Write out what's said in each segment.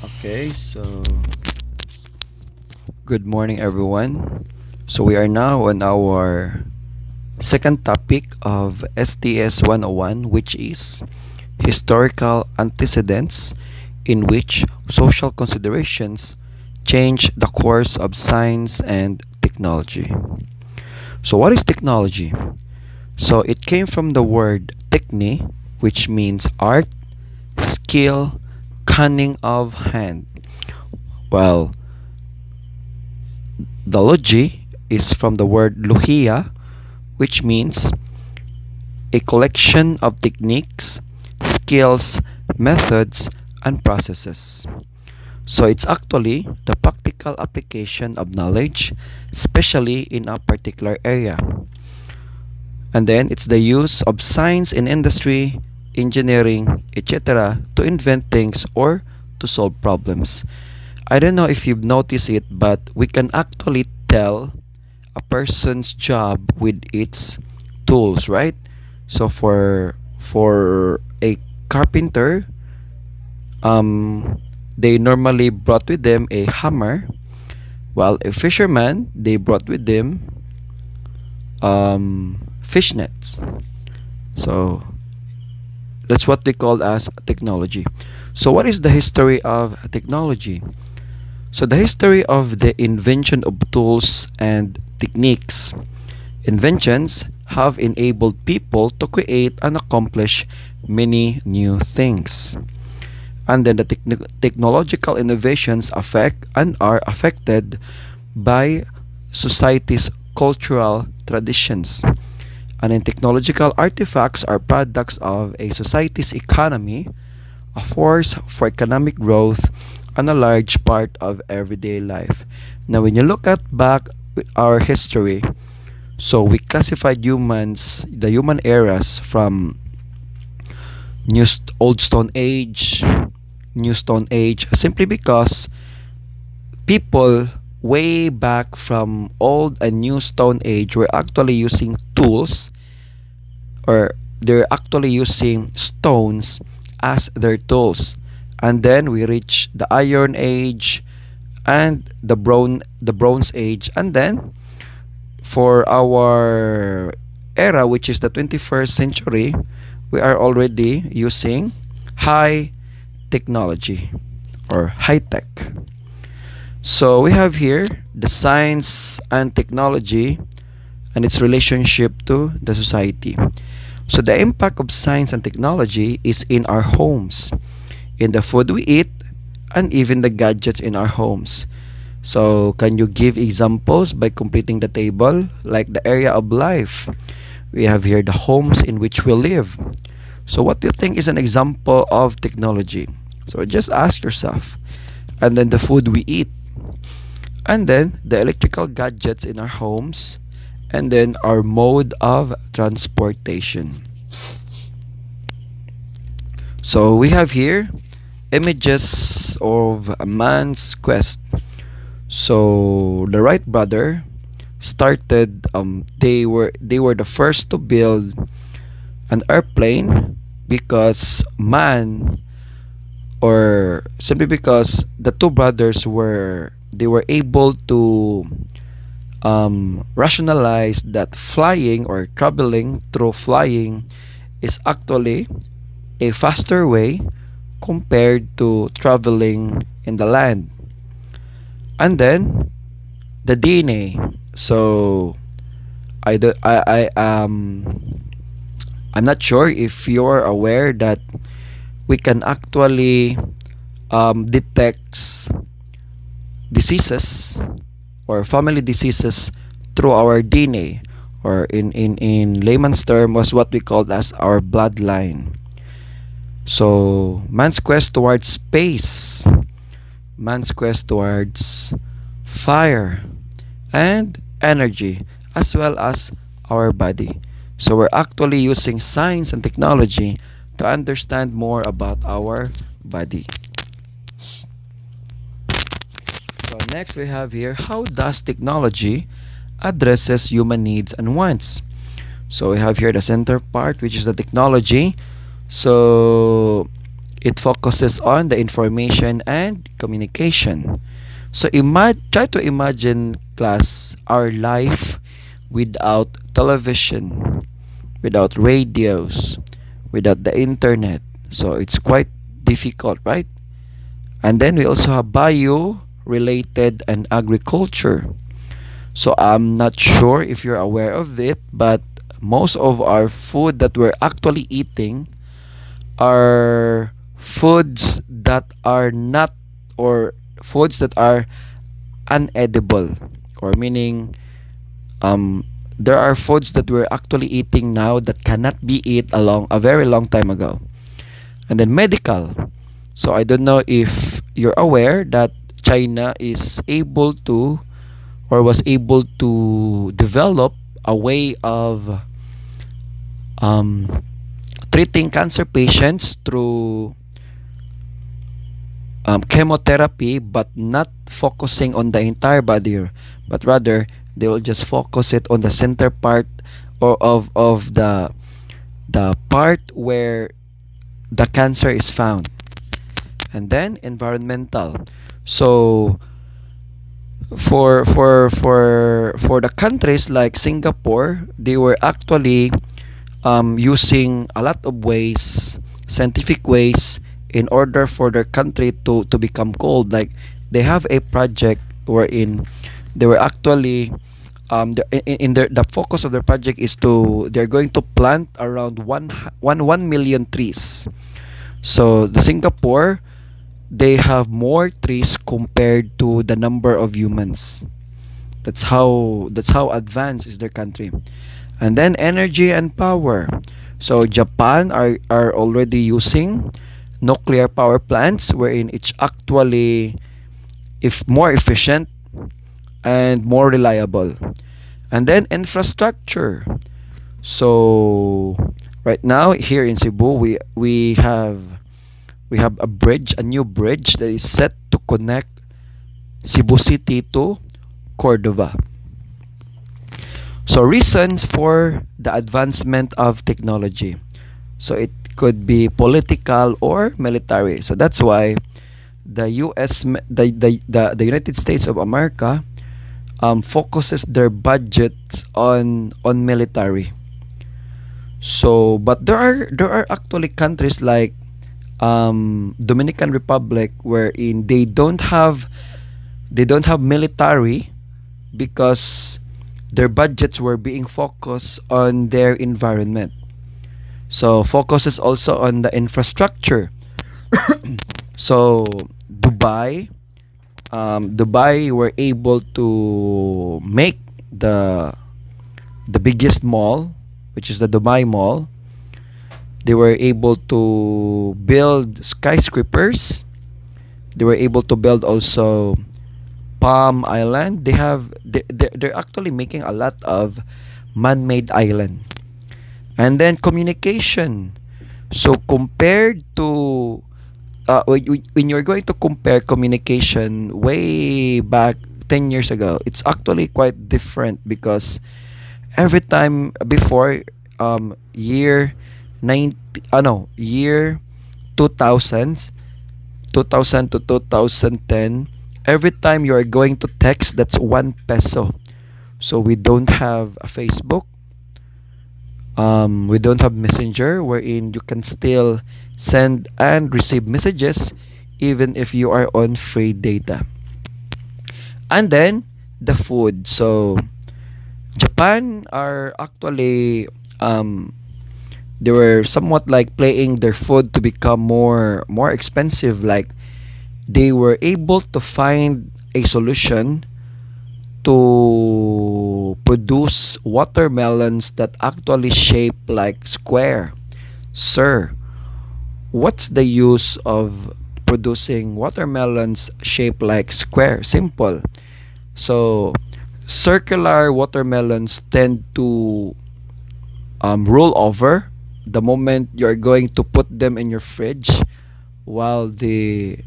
Okay, so good morning, everyone. So we are now on our second topic of STS 101, which is historical antecedents, in which social considerations change the course of science and technology. So, what is technology? So, it came from the word techne, which means art, skill, cunning of hand. Well, the logi is from the word luhia, which means a collection of techniques, skills, methods, and processes. So it's actually the practical application of knowledge, especially in a particular area. And then it's the use of science in industry, engineering, etc. to invent things or to solve problems. I don't know if you've noticed it, but we can actually tell a person's job with its tools, right? So for a carpenter, they normally brought with them a hammer, while a fisherman they brought with them fish nets. So that's what they call as technology. So what is the history of technology? So the history of the invention of tools and techniques. Inventions have enabled people to create and accomplish many new things. And then the technological innovations affect and are affected by society's cultural traditions. And then technological artifacts are products of a society's economy, a force for economic growth, and a large part of everyday life. Now, when you look at back our history, so we classified the human eras from Old Stone Age, New Stone Age, simply because people way back from Old and New Stone Age were actually using tools, or they're actually using stones as their tools. And then we reach the Iron Age and the Bronze Age, and then for our era, which is the 21st century, we are already using high technology or high tech. So we have here the science and technology and its relationship to the society. So the impact of science and technology is in our homes, in the food we eat, and even the gadgets in our homes. So can you give examples by completing the table? Like the area of life, we have here the homes in which we live. So what do you think is an example of technology? So just ask yourself. And then the food we eat, and then the electrical gadgets in our homes, and then our mode of transportation. So we have here images of a man's quest. So the Wright brother started they were the first to build an airplane, because man, or simply because the two brothers were able to rationalize that flying or traveling through flying is actually a faster way compared to traveling in the land. And then the DNA. So I do, I'm not sure if you're aware that we can actually detect diseases or family diseases through our DNA, or in layman's term was what we call as our bloodline. So man's quest towards space, man's quest towards fire and energy, as well as our body. So we're actually using science and technology to understand more about our body. So next we have here, how does technology addresses human needs and wants? So we have here the center part, which is the technology. So It focuses on the information and communication. So try to imagine, class, our life without television, without radios, without the internet. So it's quite difficult, right? And then we also have bio related and agriculture. So I'm not sure if you're aware of it, but most of our food that we're actually eating are foods that are not, or foods that are unedible, or meaning um there are foods that we're actually eating now that cannot be eat along a very long time ago. And then medical. So I don't know if you're aware that China is able to, or was able to develop a way of um, treating cancer patients through chemotherapy, but not focusing on the entire body, but rather they will just focus it on the center part, or of the part where the cancer is found. And then environmental. So for the countries like Singapore, they were actually using a lot of ways, scientific ways, in order for their country to become cold. Like they have a project wherein they were actually in their, the focus of their project is to, they're going to plant around 1 million trees. So the Singapore, they have more trees compared to the number of humans. That's how advanced is their country. And then energy and power. So Japan are already using nuclear power plants wherein it's actually if more efficient and more reliable. And then infrastructure. So right now here in Cebu, we have a bridge, a new bridge that is set to connect Cebu City to Cordova. So reasons for the advancement of technology. So it could be political or military. So that's why the US the United States of America focuses their budgets on military. So but there are actually countries like Dominican Republic wherein they don't have military because their budgets were being focused on their environment. So focus is also on the infrastructure. So Dubai, Dubai were able to make the biggest mall, which is the Dubai Mall. They were able to build skyscrapers. They were able to build also Palm Island. They're actually making a lot of man-made island. And then communication. So compared to when you're going to compare communication way back 10 years ago, it's actually quite different because every time before year 90 year 2000s 2000 to 2010, every time you are going to text, that's 1 peso. So we don't have a Facebook, we don't have Messenger wherein you can still send and receive messages even if you are on free data. And then the food. So Japan are actually they were somewhat like playing their food to become more expensive. Like they were able to find a solution to produce watermelons that actually shape like square. Sir, what's the use of producing watermelons shaped like square? Simple. So circular watermelons tend to roll over the moment you're going to put them in your fridge, while the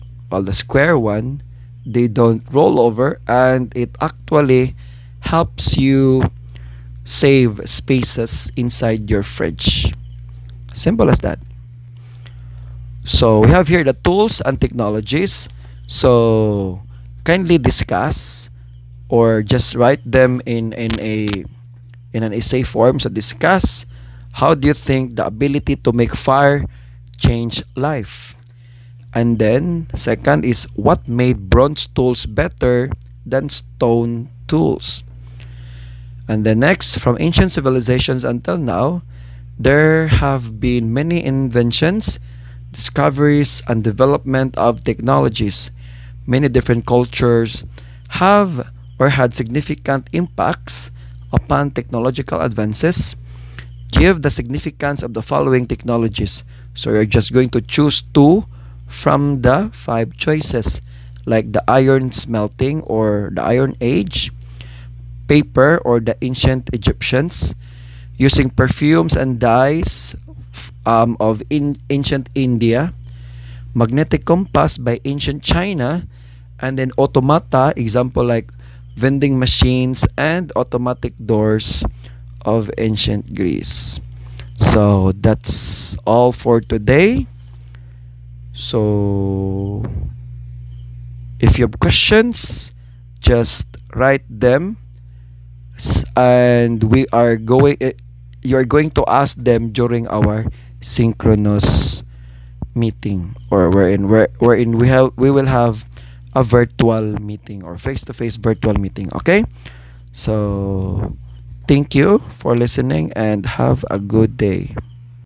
square one, they don't roll over, and it actually helps you save spaces inside your fridge. Simple as that. So we have here the tools and technologies. So kindly discuss or just write them in an essay form. So discuss how do you think the ability to make fire change life? And then second is what made bronze tools better than stone tools? And the next, from ancient civilizations until now, there have been many inventions, discoveries, and development of technologies. Many different cultures have or had significant impacts upon technological advances. Give the significance of the following technologies. So you're just going to choose two from the five choices, like the iron smelting or the Iron Age, paper or the ancient Egyptians, using perfumes and dyes of ancient India, magnetic compass by ancient China, and then automata, example like vending machines and automatic doors of ancient Greece. So that's all for today. So if you have questions, just write them and you are going to ask them during our synchronous meeting, or wherein we will have a virtual meeting or face to face virtual meeting. Okay, so thank you for listening and have a good day.